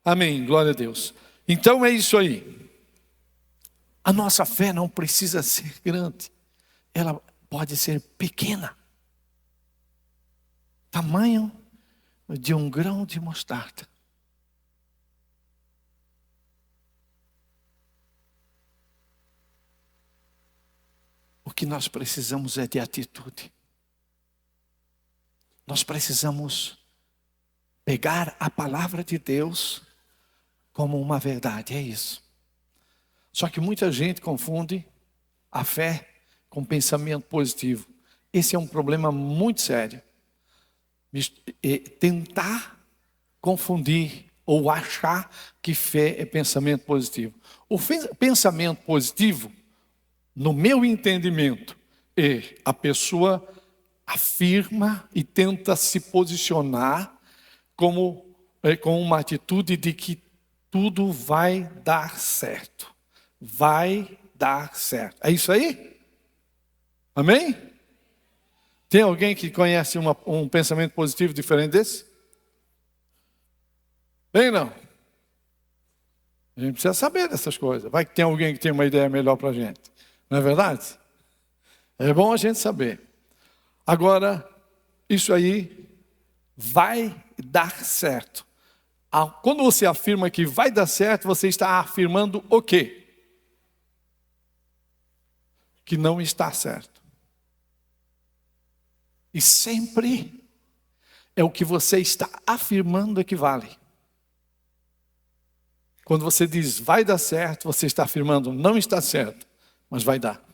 Amém, glória a Deus. Então é isso aí. A nossa fé não precisa ser grande. Ela pode ser pequena. Tamanho de um grão de mostarda. O que nós precisamos é de atitude. Nós precisamos pegar a palavra de Deus como uma verdade, é isso. Só que muita gente confunde a fé com pensamento positivo. Esse é um problema muito sério. Tentar confundir ou achar que fé é pensamento positivo. O pensamento positivo, no meu entendimento, é a pessoa afirma e tenta se posicionar com uma atitude de que tudo vai dar certo. Vai dar certo. É isso aí? Amém? Tem alguém que conhece um pensamento positivo diferente desse? Tem não? A gente precisa saber dessas coisas. Vai que tem alguém que tem uma ideia melhor para a gente. Não é verdade? É bom a gente saber. Agora, isso aí vai dar certo. Quando você afirma que vai dar certo, você está afirmando o quê? Que não está certo. E sempre é o que você está afirmando que vale. Quando você diz vai dar certo, você está afirmando não está certo, mas vai dar.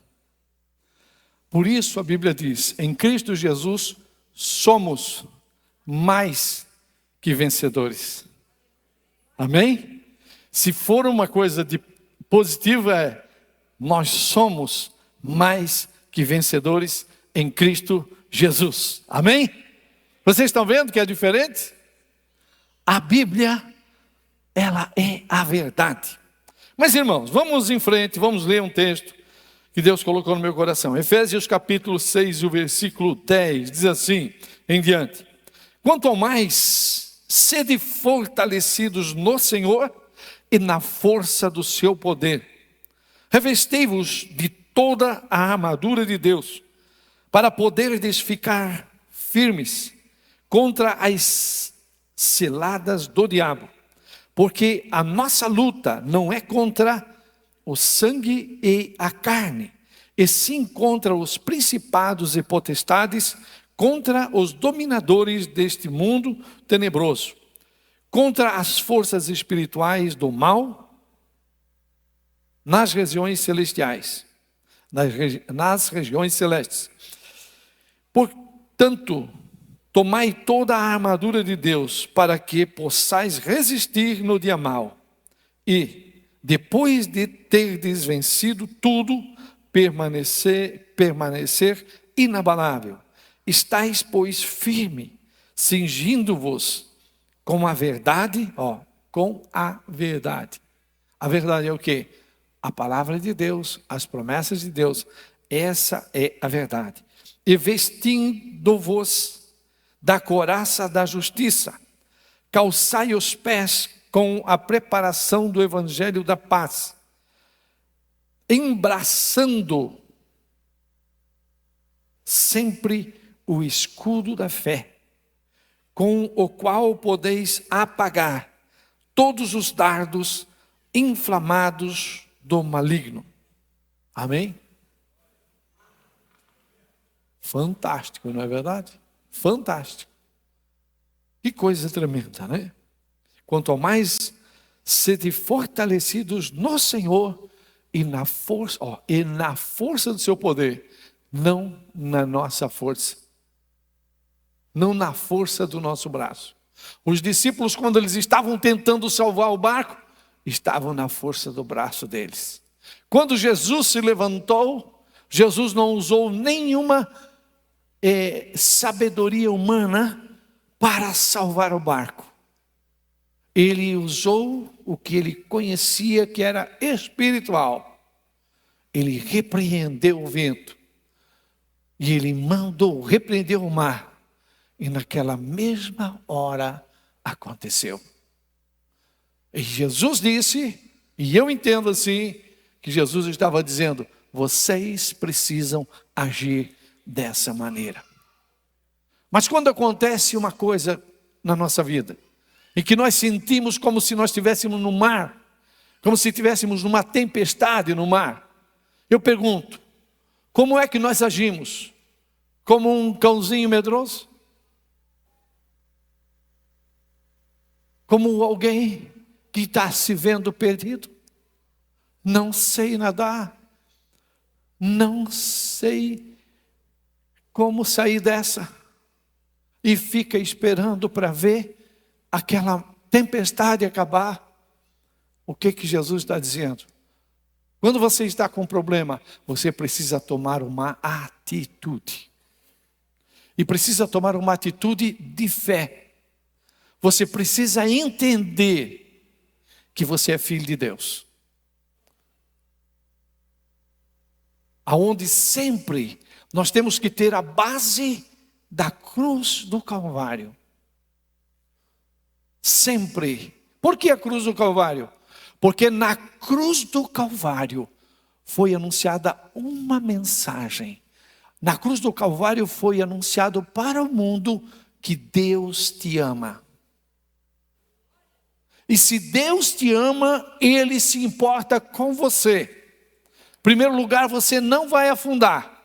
Por isso a Bíblia diz, em Cristo Jesus somos mais que vencedores. Amém? Se for uma coisa de positiva, nós somos mais que vencedores em Cristo Jesus. Amém? Vocês estão vendo que é diferente? A Bíblia, ela é a verdade. Mas irmãos, vamos em frente, vamos ler um texto que Deus colocou no meu coração. Efésios capítulo 6 e o versículo 10, diz assim, em diante. Quanto ao mais, sede fortalecidos no Senhor e na força do seu poder. Revestei-vos de toda a armadura de Deus, para poderes ficar firmes contra as ciladas do diabo. Porque a nossa luta não é contra o sangue e a carne, e sim contra os principados e potestades, contra os dominadores deste mundo tenebroso, contra as forças espirituais do mal nas regiões celestiais, nas regiões celestes. Portanto, tomai toda a armadura de Deus, para que possais resistir no dia mau, e, depois de terdes vencido tudo, permanecer inabalável. Estais, pois, firme, cingindo-vos com a verdade, com a verdade. A verdade é o quê? A palavra de Deus, as promessas de Deus, essa é a verdade. E vestindo-vos da couraça da justiça, calçai os pés com a preparação do evangelho da paz, embraçando sempre o escudo da fé, com o qual podeis apagar todos os dardos inflamados do maligno. Amém? Fantástico, não é verdade? Fantástico. Que coisa tremenda, né? Quanto ao mais, sede fortalecidos no Senhor e na força do seu poder, não na nossa força, não na força do nosso braço. Os discípulos, quando eles estavam tentando salvar o barco, estavam na força do braço deles. Quando Jesus se levantou, Jesus não usou nenhuma sabedoria humana para salvar o barco. Ele usou o que ele conhecia que era espiritual. Ele repreendeu o vento. E ele mandou repreender o mar. E naquela mesma hora aconteceu. E Jesus disse, e eu entendo assim, que Jesus estava dizendo, vocês precisam agir dessa maneira. Mas quando acontece uma coisa na nossa vida, em que nós sentimos como se nós estivéssemos no mar, como se estivéssemos numa tempestade no mar, eu pergunto, como é que nós agimos? Como um cãozinho medroso? Como alguém que está se vendo perdido? Não sei nadar, não sei como sair dessa, e fica esperando para ver aquela tempestade acabar. O que Jesus está dizendo? Quando você está com um problema, você precisa tomar uma atitude. E precisa tomar uma atitude de fé. Você precisa entender que você é filho de Deus. Aonde sempre nós temos que ter a base da cruz do Calvário. Sempre. Por que a cruz do Calvário? Porque na cruz do Calvário foi anunciada uma mensagem. Na cruz do Calvário foi anunciado para o mundo que Deus te ama. E se Deus te ama, Ele se importa com você. Em primeiro lugar, você não vai afundar.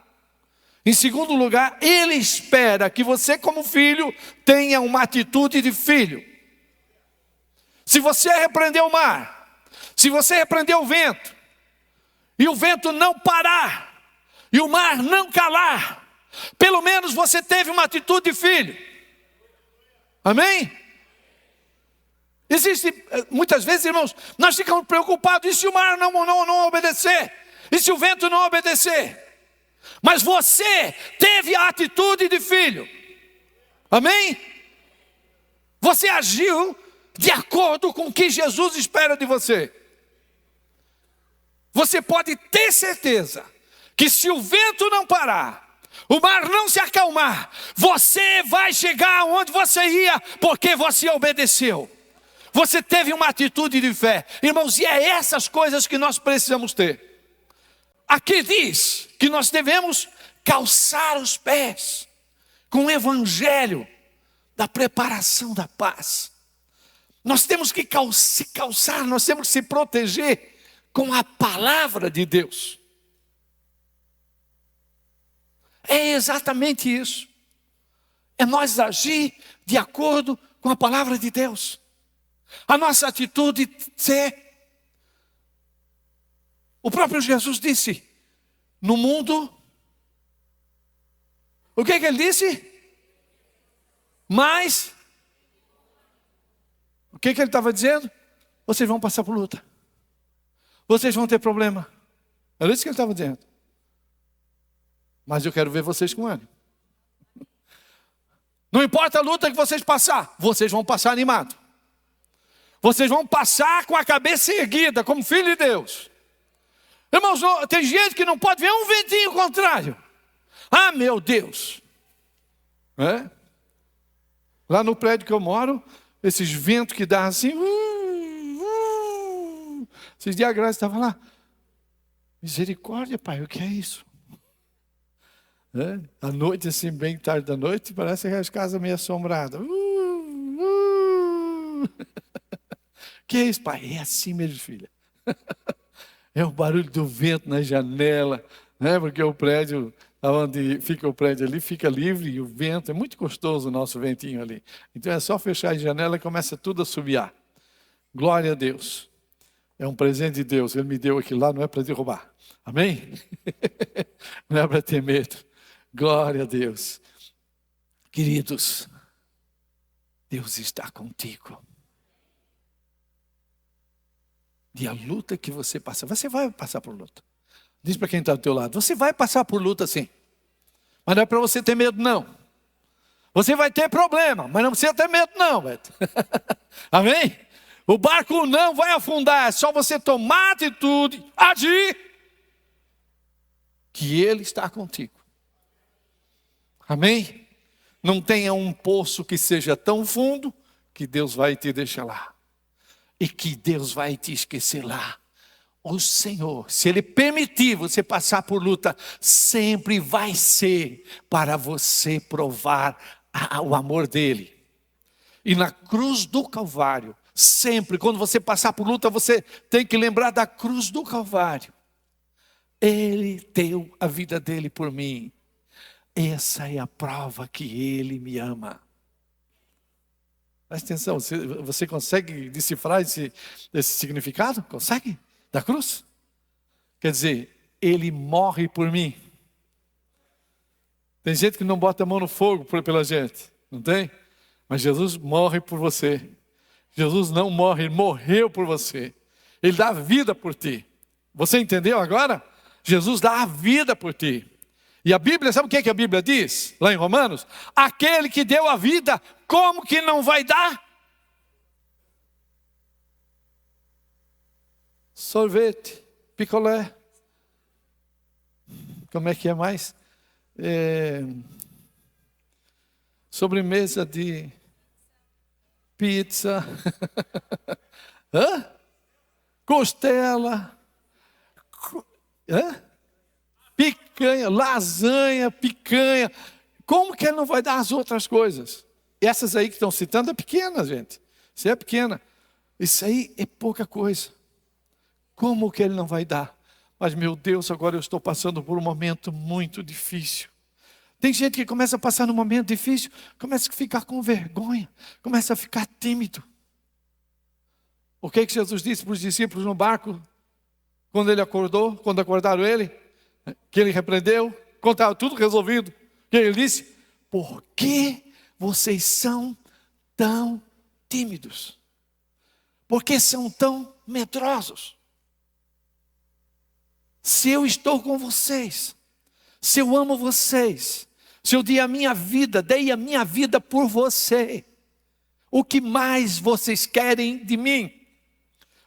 Em segundo lugar, Ele espera que você, como filho, tenha uma atitude de filho. Se você repreender o mar, se você repreender o vento, e o vento não parar, e o mar não calar, pelo menos você teve uma atitude de filho. Amém? Existe, muitas vezes, irmãos, nós ficamos preocupados, e se o mar não obedecer? E se o vento não obedecer? Mas você teve a atitude de filho. Amém? Você agiu de acordo com o que Jesus espera de você. Você pode ter certeza que se o vento não parar, o mar não se acalmar, você vai chegar onde você ia, porque você obedeceu. Você teve uma atitude de fé. Irmãos, e é essas coisas que nós precisamos ter. Aqui diz que nós devemos calçar os pés com o evangelho da preparação da paz. Nós temos que se calçar, nós temos que se proteger com a palavra de Deus. É exatamente isso. É nós agir de acordo com a palavra de Deus. A nossa atitude ser. O próprio Jesus disse, no mundo, o que ele disse? Mas, o que ele estava dizendo? Vocês vão passar por luta. Vocês vão ter problema. Era isso que ele estava dizendo. Mas eu quero ver vocês com ânimo. Não importa a luta que vocês passar, vocês vão passar animado. Vocês vão passar com a cabeça erguida, como filho de Deus. Irmãos, tem gente que não pode ver um ventinho contrário. Ah, meu Deus. É? Lá no prédio que eu moro, esses ventos que dá assim. Esses dias a Graça estava lá. Misericórdia, pai, o que é isso? É? À noite, assim, bem tarde da noite, parece que as casas meio assombradas. Que é isso, pai? É assim mesmo, filha. É o barulho do vento na janela, né? Porque o prédio, onde fica o prédio ali, fica livre e o vento, é muito gostoso o nosso ventinho ali. Então é só fechar a janela e começa tudo a subiar. Glória a Deus. É um presente de Deus, Ele me deu aquilo lá, não é para derrubar. Amém? Não é para ter medo. Glória a Deus. Queridos, Deus está contigo. E a luta que você passa, você vai passar por luta. Diz para quem está do teu lado, você vai passar por luta sim. Mas não é para você ter medo não. Você vai ter problema, mas não precisa ter medo não, Beto. Amém? O barco não vai afundar, é só você tomar atitude, agir, que Ele está contigo. Amém? Não tenha um poço que seja tão fundo que Deus vai te deixar lá. e que Deus vai te esquecer lá. O Senhor, se Ele permitir você passar por luta, sempre vai ser para você provar o amor dEle. E na cruz do Calvário, sempre, quando você passar por luta, você tem que lembrar da cruz do Calvário. Ele deu a vida dEle por mim. Essa é a prova que Ele me ama. Presta atenção, você consegue decifrar esse significado? Consegue? Da cruz? Quer dizer, Ele morre por mim. Tem gente que não bota a mão no fogo pela gente, não tem? Mas Jesus morre por você. Jesus não morre, Ele morreu por você. Ele dá a vida por ti. Você entendeu agora? Jesus dá a vida por ti. E a Bíblia, sabe o que a Bíblia diz? Lá em Romanos, aquele que deu a vida, como que não vai dar? Sorvete, picolé. Como é que é mais? Sobremesa de pizza. Costela. Picanha, lasanha, picanha. Como que Ele não vai dar as outras coisas? Essas aí que estão citando é pequena, gente. Isso é pequena. Isso aí é pouca coisa. Como que Ele não vai dar? Mas meu Deus, agora eu estou passando por um momento muito difícil. Tem gente que começa a passar num momento difícil, começa a ficar com vergonha, começa a ficar tímido. O que Jesus disse para os discípulos no barco, quando Ele acordou, quando acordaram Ele? Que Ele repreendeu, quando estava tudo resolvido, que Ele disse: por que vocês são tão tímidos? Por que são tão medrosos? Se eu estou com vocês, se eu amo vocês, se eu dei a minha vida por você, o que mais vocês querem de mim?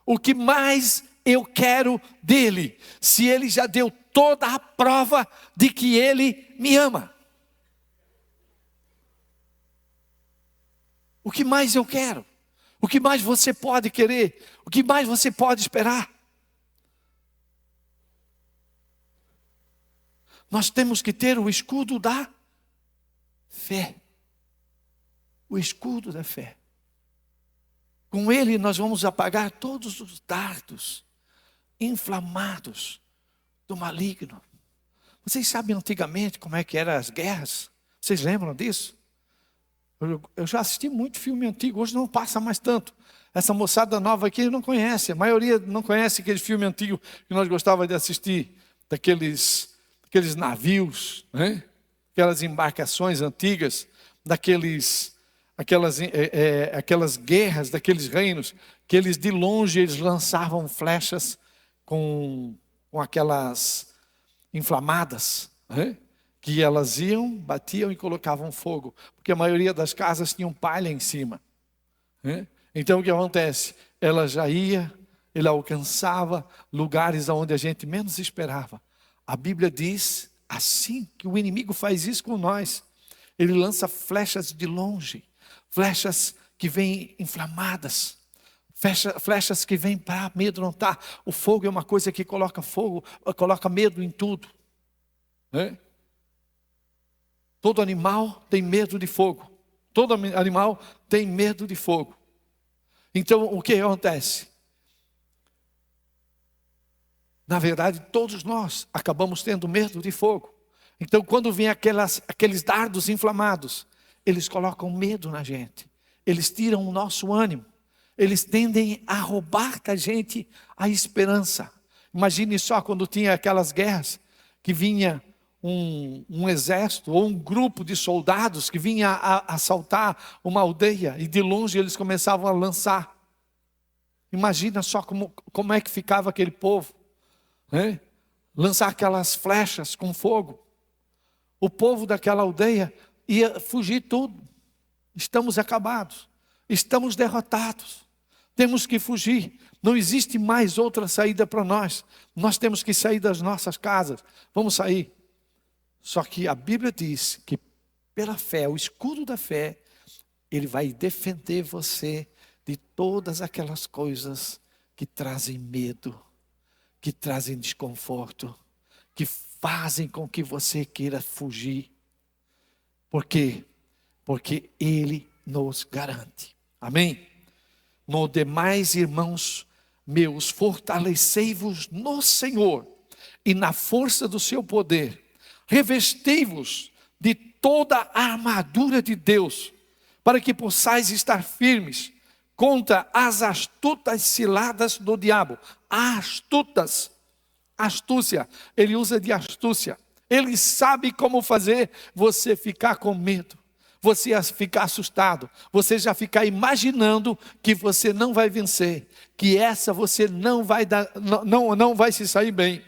O que mais eu quero dele? Se Ele já deu toda a prova de que Ele me ama. O que mais eu quero? O que mais você pode querer? O que mais você pode esperar? Nós temos que ter o escudo da fé. O escudo da fé. Com ele nós vamos apagar todos os dardos inflamados do maligno. Vocês sabem antigamente como é que eram as guerras? Vocês lembram disso? Eu já assisti muito filme antigo, hoje não passa mais tanto. Essa moçada nova aqui não conhece, a maioria não conhece aquele filme antigo que nós gostávamos de assistir, daqueles navios, né? Aquelas embarcações antigas, aquelas guerras, daqueles reinos, que eles de longe eles lançavam flechas com aquelas inflamadas, né? Que elas iam, batiam e colocavam fogo, porque a maioria das casas tinham palha em cima, né? Então o que acontece? Ela já ia, ele alcançava lugares onde a gente menos esperava. A Bíblia diz assim que o inimigo faz isso com nós. Ele lança flechas de longe, flechas que vêm inflamadas, flechas que vêm para amedrontar. O fogo é uma coisa que coloca medo em tudo, né? Todo animal tem medo de fogo. Todo animal tem medo de fogo. Então o que acontece? Na verdade, todos nós acabamos tendo medo de fogo. Então, quando vem aqueles dardos inflamados, eles colocam medo na gente. Eles tiram o nosso ânimo. Eles tendem a roubar da gente a esperança. Imagine só quando tinha aquelas guerras, que vinha um exército ou um grupo de soldados que vinha a assaltar uma aldeia, e de longe eles começavam a lançar. Imagina só como é que ficava aquele povo. né? Lançar aquelas flechas com fogo. O povo daquela aldeia ia fugir tudo. Estamos acabados, estamos derrotados, temos que fugir. Não existe mais outra saída para nós. Nós temos que sair das nossas casas. Vamos sair. Só que a Bíblia diz que pela fé, o escudo da fé, ele vai defender você de todas aquelas coisas que trazem medo, que trazem desconforto, que fazem com que você queira fugir. Por quê? Porque Ele nos garante. Amém? No demais, irmãos meus, fortalecei-vos no Senhor e na força do seu poder. Revestei-vos de toda a armadura de Deus, para que possais estar firmes contra as astutas ciladas do diabo. Astutas, astúcia, ele usa de astúcia. Ele sabe como fazer você ficar com medo, você ficar assustado, você já ficar imaginando que você não vai vencer, que essa você não vai dar, não vai se sair bem.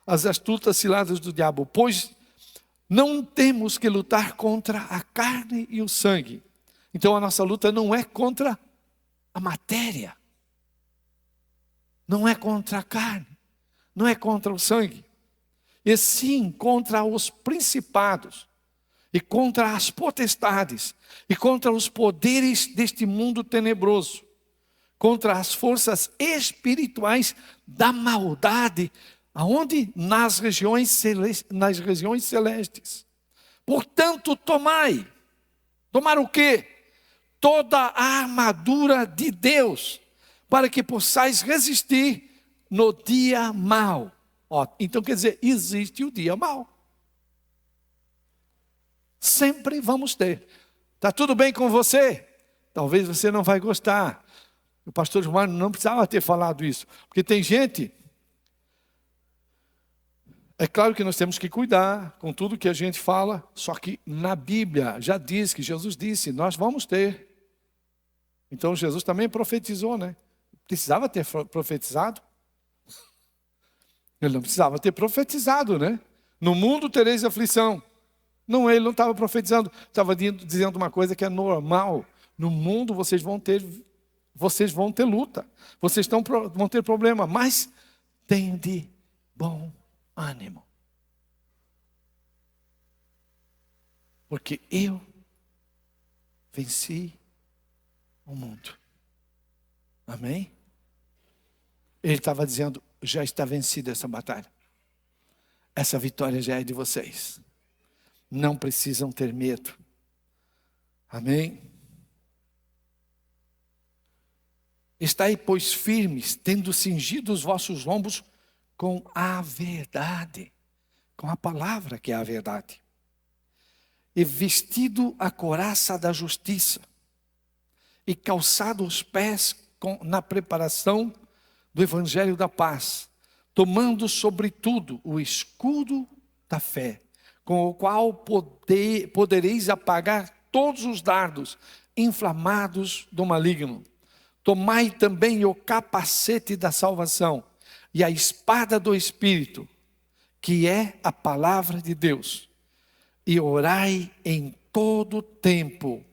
As astutas ciladas do diabo, pois não temos que lutar contra a carne e o sangue. Então a nossa luta não é contra a matéria, não é contra a carne, não é contra o sangue, e sim contra os principados, e contra as potestades, e contra os poderes deste mundo tenebroso, contra as forças espirituais da maldade. Aonde? Nas regiões celestes. Portanto, tomar o quê? Toda a armadura de Deus, para que possais resistir no dia mau. Então quer dizer, existe o dia mau. Sempre vamos ter. Está tudo bem com você? Talvez você não vai gostar. O pastor João não precisava ter falado isso, porque tem gente. É claro que nós temos que cuidar com tudo que a gente fala, só que na Bíblia já diz que Jesus disse, nós vamos ter. Então Jesus também profetizou, né? Precisava ter profetizado? Ele não precisava ter profetizado, né? No mundo tereis aflição. Não, ele não estava profetizando, estava dizendo uma coisa que é normal. No mundo vocês vão ter luta, vocês vão ter problema, mas tende bom ânimo. Porque eu venci o mundo. Amém? Ele estava dizendo, já está vencida essa batalha. Essa vitória já é de vocês. Não precisam ter medo. Amém? Estai, pois, firmes, tendo cingido os vossos lombos com a verdade, com a palavra que é a verdade, e vestido a couraça da justiça, e calçado os pés na preparação do evangelho da paz, tomando sobretudo o escudo da fé, com o qual podereis apagar todos os dardos inflamados do maligno. Tomai também o capacete da salvação e a espada do Espírito, que é a palavra de Deus, e orai em todo tempo,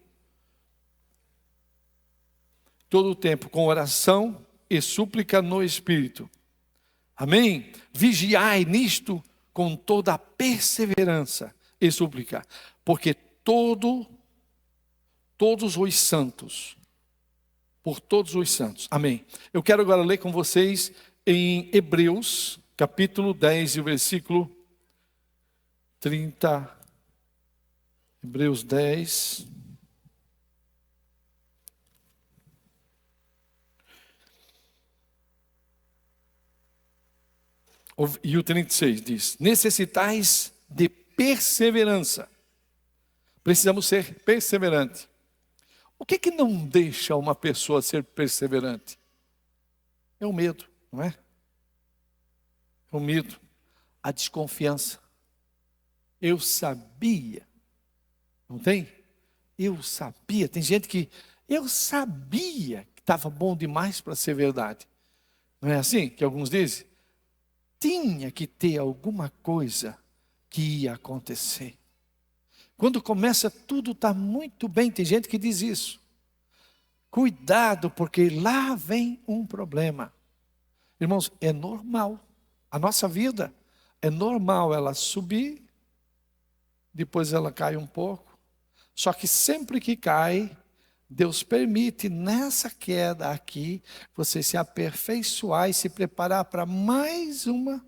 com oração e súplica no Espírito. Amém? Vigiai nisto com toda a perseverança e súplica, porque todos os santos, por todos os santos. Amém. Eu quero agora ler com vocês em Hebreus, capítulo 10, e o versículo 30. Hebreus 10. E o 36 diz, necessitais de perseverança. Precisamos ser perseverantes. O que não deixa uma pessoa ser perseverante? É o medo, não é? É o medo, a desconfiança. Eu sabia, não tem? Eu sabia, tem gente que, eu sabia que estava bom demais para ser verdade. Não é assim que alguns dizem? Tinha que ter alguma coisa que ia acontecer. Quando começa tudo está muito bem, tem gente que diz isso. Cuidado, porque lá vem um problema. Irmãos, é normal. A nossa vida é normal ela subir, depois ela cai um pouco. Só que sempre que cai, Deus permite nessa queda aqui, você se aperfeiçoar e se preparar para mais uma.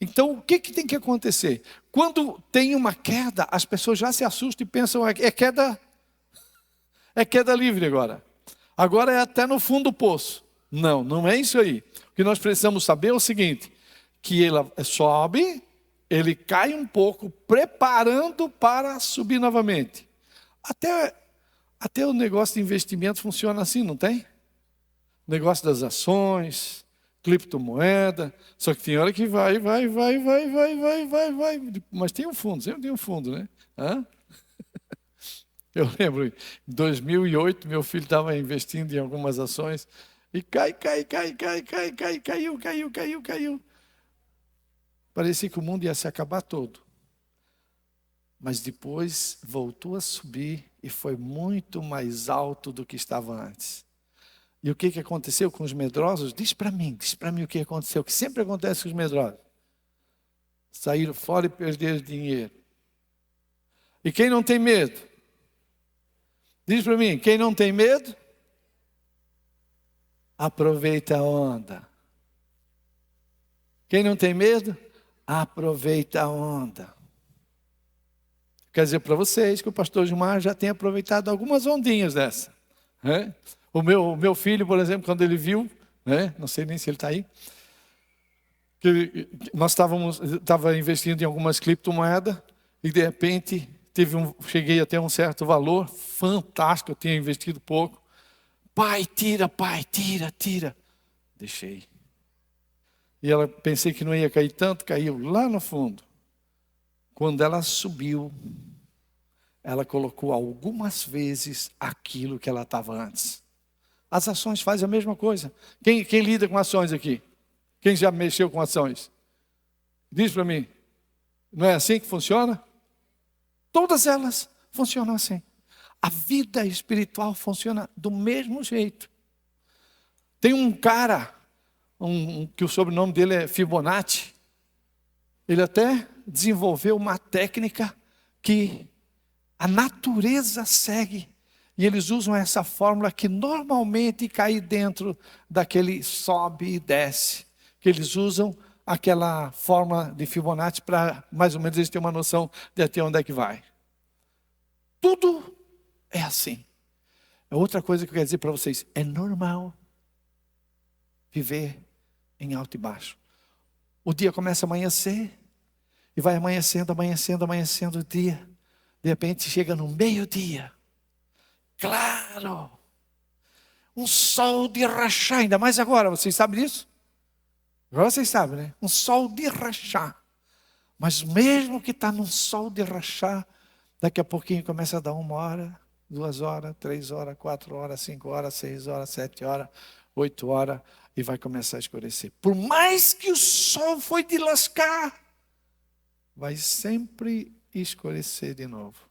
Então, o que tem que acontecer? Quando tem uma queda, as pessoas já se assustam e pensam, é queda livre agora. Agora é até no fundo do poço. Não, não é isso aí. O que nós precisamos saber é o seguinte, que ele sobe, ele cai um pouco, preparando para subir novamente. Até o negócio de investimento funciona assim, não tem? O negócio das ações, criptomoeda, só que tem hora que vai. Mas tem um fundo, sempre tem um fundo, né? Eu lembro, em 2008, meu filho estava investindo em algumas ações e caiu. Parecia que o mundo ia se acabar todo. Mas depois voltou a subir e foi muito mais alto do que estava antes. E o que aconteceu com os medrosos? Diz para mim o que aconteceu, o que sempre acontece com os medrosos. Saíram fora e perderam dinheiro. E quem não tem medo? Diz para mim, quem não tem medo? Aproveita a onda. Quem não tem medo? Aproveita a onda. Quer dizer para vocês que o pastor Gilmar já tem aproveitado algumas ondinhas dessa. Né? O meu filho, por exemplo, quando ele viu, né? Não sei nem se ele está aí, que nós estava investindo em algumas criptomoedas e de repente cheguei a ter um certo valor, fantástico, eu tinha investido pouco. Pai, tira. Deixei. E ela, pensei que não ia cair tanto, caiu lá no fundo. Quando ela subiu, ela colocou algumas vezes aquilo que ela estava antes. As ações fazem a mesma coisa. Quem lida com ações aqui? Quem já mexeu com ações? Diz para mim, não é assim que funciona? Todas elas funcionam assim. A vida espiritual funciona do mesmo jeito. Tem um cara, que o sobrenome dele é Fibonacci. Ele até desenvolveu uma técnica que a natureza segue. E eles usam essa fórmula que normalmente cai dentro daquele sobe e desce. Que eles usam aquela fórmula de Fibonacci para mais ou menos eles terem uma noção de até onde é que vai. Tudo é assim. Outra coisa que eu quero dizer para vocês, é normal viver em alto e baixo. O dia começa a amanhecer e vai amanhecendo o dia. De repente chega no meio-dia. Claro! Um sol de rachar, ainda mais agora, vocês sabem disso? Agora vocês sabem, né? Um sol de rachar. Mas mesmo que está num sol de rachar, daqui a pouquinho começa a dar 1 hora, 2 horas, 3 horas, 4 horas, 5 horas, 6 horas, 7 horas, 8 horas, e vai começar a escurecer. Por mais que o sol foi de lascar, vai sempre escurecer de novo.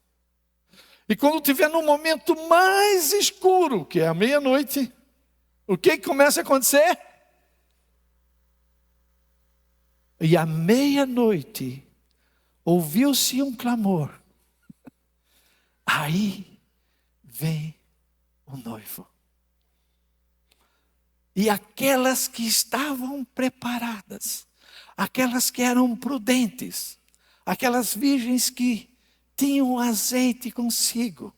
E quando estiver no momento mais escuro, que é a meia-noite, o que começa a acontecer? E à meia-noite, ouviu-se um clamor. Aí vem o noivo. E aquelas que estavam preparadas, aquelas que eram prudentes, aquelas virgens que tinham azeite consigo,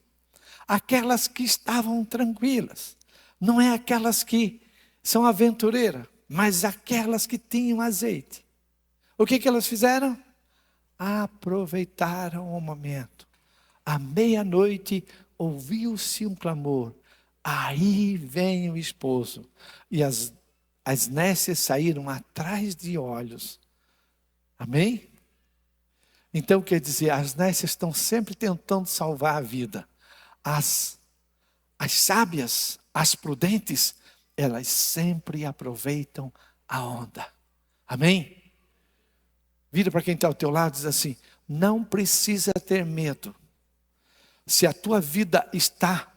aquelas que estavam tranquilas, não é aquelas que são aventureiras, mas aquelas que tinham azeite. O que elas fizeram? Aproveitaram o momento. À meia-noite ouviu-se um clamor. Aí vem o esposo. E as nécias saíram atrás de olhos. Amém? Então quer dizer, as nécias estão sempre tentando salvar a vida. As sábias, as prudentes, elas sempre aproveitam a onda. Amém? Vira para quem está ao teu lado e diz assim, não precisa ter medo. Se a tua vida está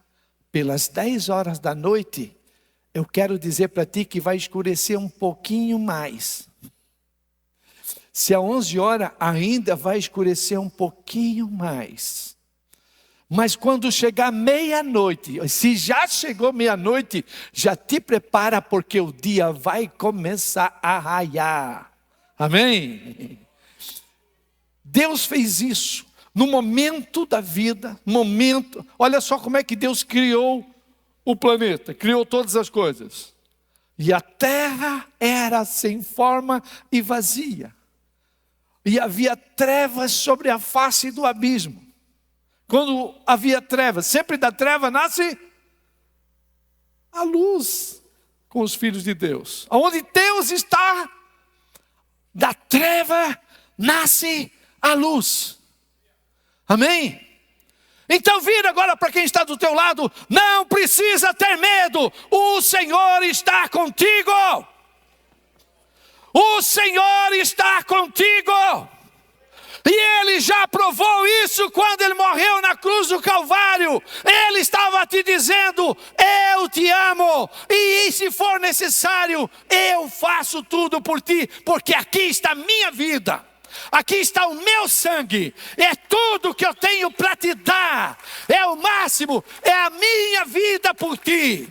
pelas 10 horas da noite, eu quero dizer para ti que vai escurecer um pouquinho mais. Se às 11 horas ainda vai escurecer um pouquinho mais. Mas quando chegar meia-noite, se já chegou meia-noite, já te prepara, porque o dia vai começar a raiar. Amém? Deus fez isso no momento da vida, olha só como é que Deus criou o planeta, criou todas as coisas. E a terra era sem forma e vazia. E havia trevas sobre a face do abismo. Quando havia trevas, sempre da treva nasce a luz com os filhos de Deus. Onde Deus está, da treva nasce a luz. Amém? Então vira agora para quem está do teu lado: não precisa ter medo, o Senhor está contigo. O Senhor está contigo. E Ele já provou isso quando Ele morreu na cruz do Calvário. Ele estava te dizendo: eu te amo, e se for necessário, eu faço tudo por ti, porque aqui está a minha vida, aqui está o meu sangue, é tudo que eu tenho para te dar, é o máximo, é a minha vida por ti.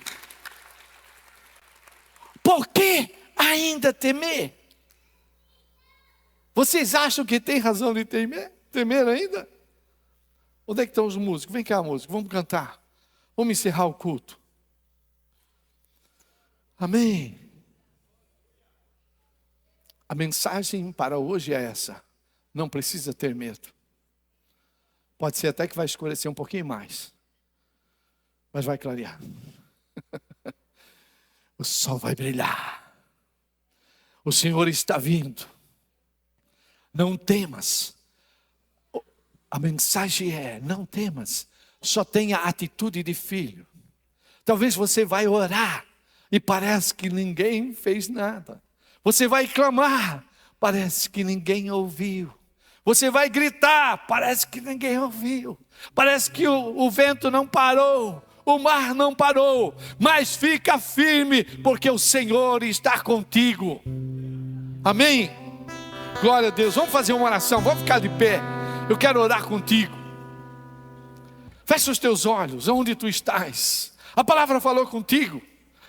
Por que ainda temer? Vocês acham que tem razão de temer? Temer ainda? Onde é que estão os músicos? Vem cá, músicos, vamos cantar. Vamos encerrar o culto. Amém. A mensagem para hoje é essa: não precisa ter medo. Pode ser até que vai escurecer um pouquinho mais, mas vai clarear. O sol vai brilhar. O Senhor está vindo. Não temas. A mensagem é: não temas. Só tenha a atitude de filho. Talvez você vai orar e parece que ninguém fez nada. Você vai clamar, parece que ninguém ouviu. Você vai gritar, parece que ninguém ouviu. Parece que o vento não parou, o mar não parou. Mas fica firme, porque o Senhor está contigo. Amém? Glória a Deus. Vamos fazer uma oração, vamos ficar de pé. Eu quero orar contigo. Fecha os teus olhos, onde tu estás. A palavra falou contigo.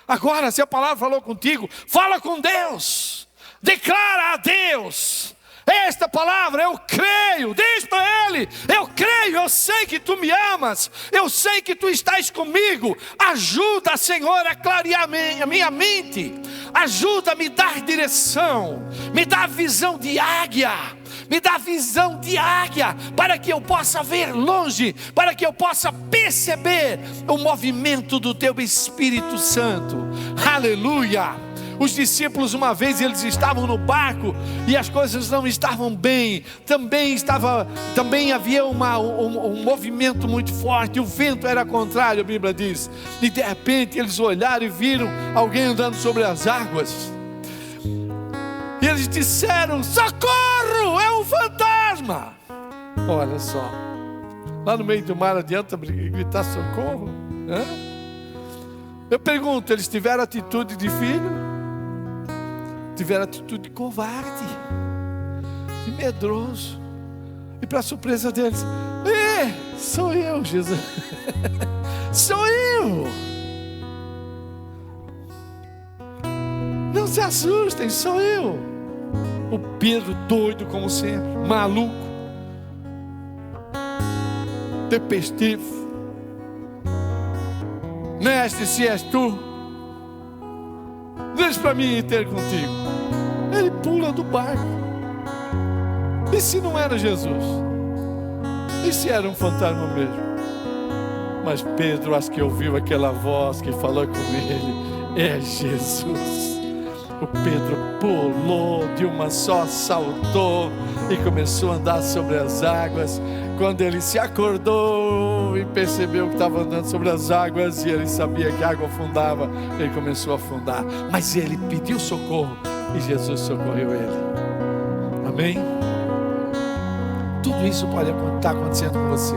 Agora, se a palavra falou contigo, fala com Deus. Declara a Deus: esta palavra eu creio. Diz para Ele: eu creio, eu sei que tu me amas, eu sei que tu estás comigo. Ajuda, Senhor, a clarear a minha mente. Ajuda a me dar direção. Me dá visão de águia. Me dá visão de águia, para que eu possa ver longe, para que eu possa perceber o movimento do Teu Espírito Santo. Aleluia! Os discípulos, uma vez, eles estavam no barco e as coisas não estavam bem. Também havia um movimento muito forte. O vento era contrário, a Bíblia diz. E de repente eles olharam e viram alguém andando sobre as águas. E eles disseram: socorro, é um fantasma. Olha só, lá no meio do mar adianta gritar socorro? Hã? Eu pergunto, eles tiveram atitude de filho? Tiveram atitude de covarde, de medroso. E para surpresa deles: sou eu, Jesus. Sou eu. Não se assustem, sou eu. O Pedro doido como sempre, maluco, tempestivo. Mestre, se és tu, deixa para mim ir ter contigo. Ele pula do barco. E se não era Jesus? E se era um fantasma mesmo? Mas Pedro, acho que ouviu aquela voz que falou com ele: é Jesus. O Pedro pulou, de uma só saltou e começou a andar sobre as águas. Quando ele se acordou e percebeu que estava andando sobre as águas, e ele sabia que a água afundava, ele começou a afundar. Mas ele pediu socorro e Jesus socorreu ele. Amém? Tudo isso pode estar acontecendo com você.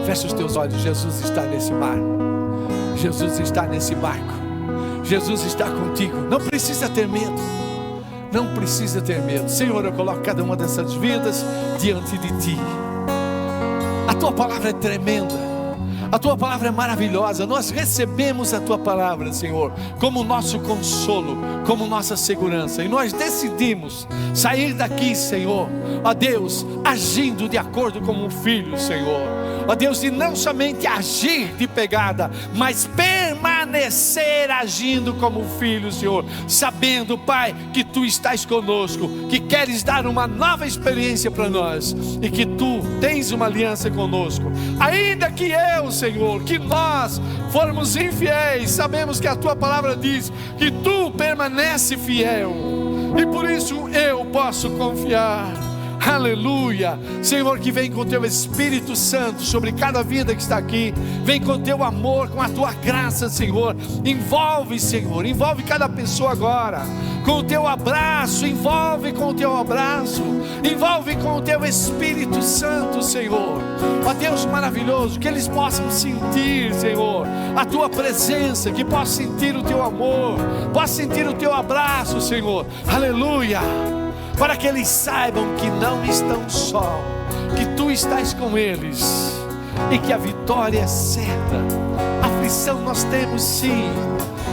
Fecha os teus olhos. Jesus está nesse mar. Jesus está nesse barco. Jesus está contigo. Não precisa ter medo. Não precisa ter medo. Senhor, eu coloco cada uma dessas vidas diante de Ti. A tua palavra é tremenda. A tua palavra é maravilhosa. Nós recebemos a tua palavra, Senhor, como nosso consolo, como nossa segurança. E nós decidimos sair daqui, Senhor, ó Deus, agindo de acordo com um filho, Senhor. Ó Deus, e não somente agir de pegada, mas permanecer agindo como filho, Senhor, sabendo, Pai, que Tu estás conosco, que queres dar uma nova experiência para nós, e que Tu tens uma aliança conosco. Ainda que eu, Senhor, que nós formos infiéis, sabemos que a Tua palavra diz que Tu permanece fiel, e por isso eu posso confiar. Aleluia, Senhor, que vem com Teu Espírito Santo sobre cada vida que está aqui. Vem com Teu amor, com a Tua graça, Senhor. Envolve, Senhor, envolve cada pessoa agora com o Teu abraço. Envolve com o Teu abraço. Envolve com o Teu Espírito Santo, Senhor. Ó Deus maravilhoso, que eles possam sentir, Senhor, a Tua presença, que possam sentir o Teu amor, possam sentir o Teu abraço, Senhor. Aleluia. Para que eles saibam que não estão só, que Tu estás com eles, e que a vitória é certa. Aflição nós temos sim,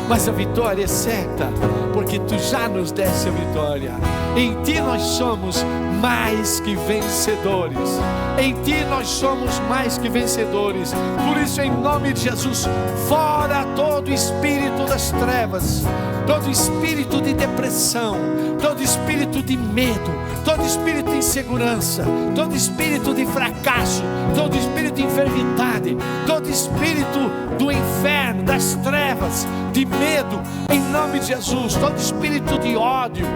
mas a vitória é certa, porque Tu já nos deste a vitória. Em Ti nós somos mais que vencedores. Em Ti nós somos mais que vencedores. Por isso, em nome de Jesus, fora todo espírito das trevas, todo espírito de depressão, todo espírito de medo, todo espírito de insegurança, todo espírito de fracasso, todo espírito de enfermidade, todo espírito do inferno, das trevas, de medo, em nome de Jesus, todo espírito de ódio,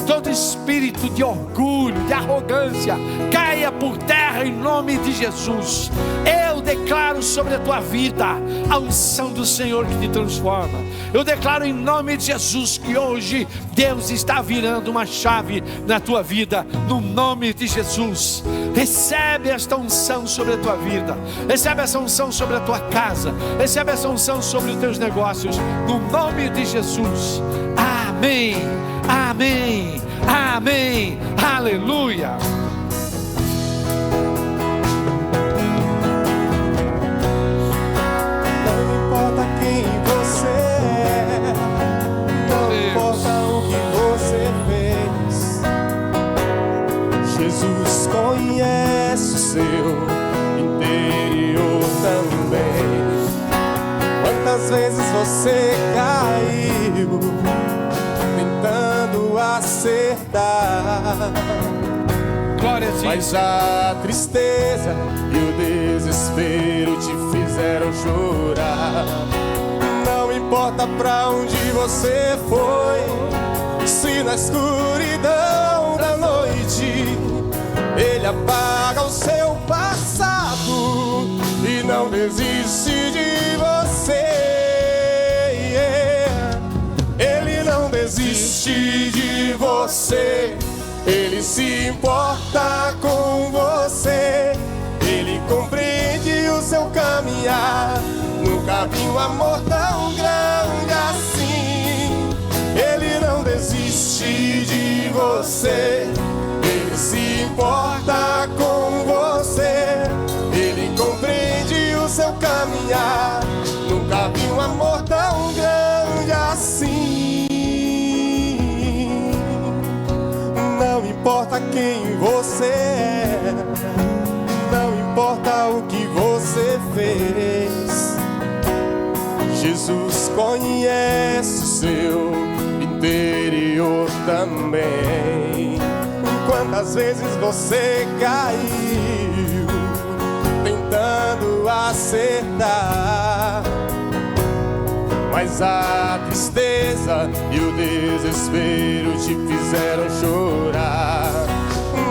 todo espírito de orgulho, de arrogância, caia por terra em nome de Jesus. Eu declaro sobre a tua vida a unção do Senhor que te transforma. Eu declaro em nome de Jesus que hoje Deus está virando uma chave na tua vida, no nome de Jesus. Recebe esta unção sobre a tua vida, recebe essa unção sobre a tua casa, recebe essa unção sobre os teus negócios, no nome de Jesus. Amém, amém, amém, aleluia. Não importa quem você é, não importa o que você fez, Jesus conhece o seu interior também. Quantas vezes você caiu tentando acertar, Glória a Ti. mas a tristeza e o desespero te fizeram chorar. Não importa pra onde você foi, se na escuridão da noite Ele apaga o seu passado e não desiste de você. Ele não desiste de você, Ele se importa com você, Ele compreende o seu caminhar. Nunca vi um amor tão grande assim. Ele não desiste de você, Ele se importa com você, Ele compreende o seu caminhar. Nunca vi um amor tão grande assim. Não importa quem você é, não importa o que você fez, Jesus conhece o seu interior também. Quantas vezes você caiu tentando acertar, mas a tristeza e o desespero te fizeram chorar.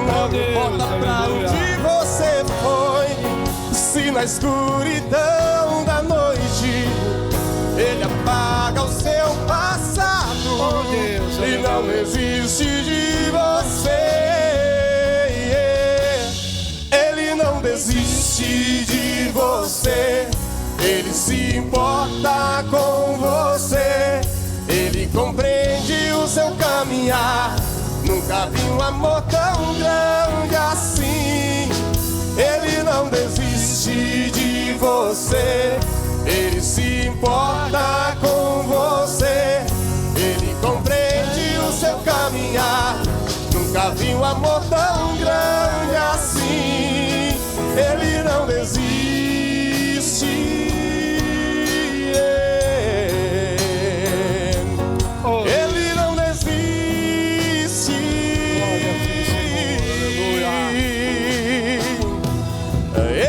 Não importa pra onde você foi, se na escuridão da noite Ele apaga o seu passado, e não desiste de você. Ele não desiste de você, Ele se importa com você, Ele compreende o seu caminhar. Nunca vi um amor tão grande assim. Ele não desiste desiste de você. Ele se importa com você. Ele compreende o seu caminhar. Nunca vi um amor tão grande assim. Ele não desiste. Ele não desiste.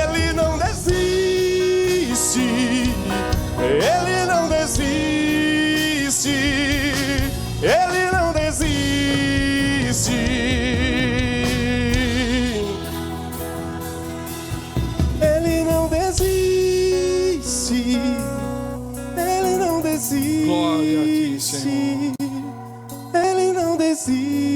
Ele não desiste. Ele não desiste. Ele não desiste. Ele não desiste. Ele não desiste. Glória a ti, Senhor. Ele não desiste.